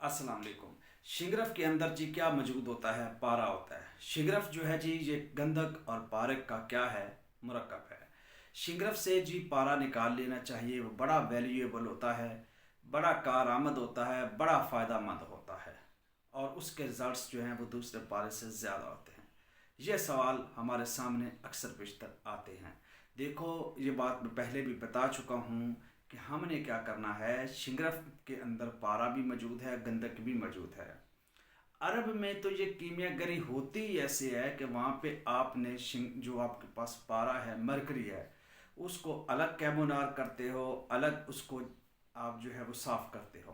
अस्सलाम वालेकुम। शिंगरफ के अंदर जी क्या मौजूद होता है? पारा होता है। शिंगरफ जो है जी ये गंधक और पारक का क्या है? मुरक्कब है। शिंगरफ से जी पारा निकाल लेना चाहिए, वो बड़ा वैल्यूएबल होता है, बड़ा कारआमद होता है, बड़ा फ़ायदा मंद होता है और उसके रिज़ल्ट्स जो हैं वो दूसरे पारे से ज़्यादा होते हैं। ये सवाल हमारे सामने अक्सर पेशतर आते हैं। देखो, ये बात मैं पहले भी बता चुका हूँ कि हमने क्या करना है। शिंगरफ के अंदर पारा भी मौजूद है, गंधक भी मौजूद है। अरब में तो ये कीमियागरी होती ही ऐसे है कि वहाँ पे आपने जो आपके पास पारा है, मरकरी है, उसको अलग कैमोनार करते हो, अलग उसको आप जो है वो साफ़ करते हो।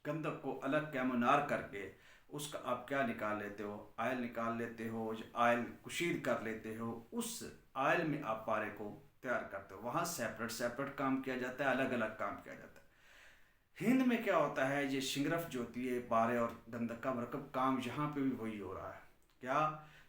गंधक को अलग कैमोनार करके उसका आप क्या निकाल लेते हो? आयल निकाल लेते हो, आयल कुशीर कर लेते हो, उस आयल में आप पारे को तैयार करते हो। वहाँ सेपरेट सेपरेट काम किया जाता है, अलग अलग काम किया जाता है। हिंद में क्या होता है, ये शिंगरफ जो होती है, पारे और गंधक का मरकब, काम यहाँ पे भी वही हो रहा है। क्या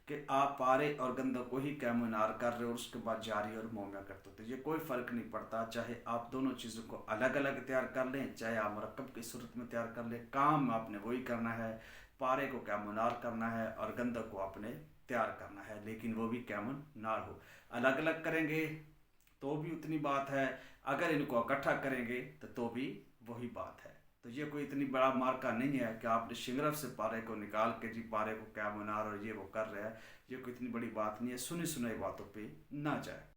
कि आप पारे और गंधक को ही कैमोनार कर रहे हो और उसके बाद जारी और मोमिया करते हो। तो ये कोई फ़र्क नहीं पड़ता, चाहे आप दोनों चीज़ों को अलग अलग तैयार कर लें, चाहे आप मरकब की सूरत में तैयार कर लें, काम आपने वही करना है। पारे को कैमोनार करना है और गंधक को आपने तैयार करना है, लेकिन वो भी कैमोनार हो। अलग अलग करेंगे तो भी उतनी बात है, अगर इनको इकट्ठा करेंगे तो भी वही बात है। तो ये कोई इतनी बड़ा मार्का नहीं है कि आपने शिंगरफ से पारे को निकाल के जी पारे को क्या मुनार और ये वो कर रहे हैं। ये कोई इतनी बड़ी बात नहीं है, सुनी सुनाई बातों पे ना जाए।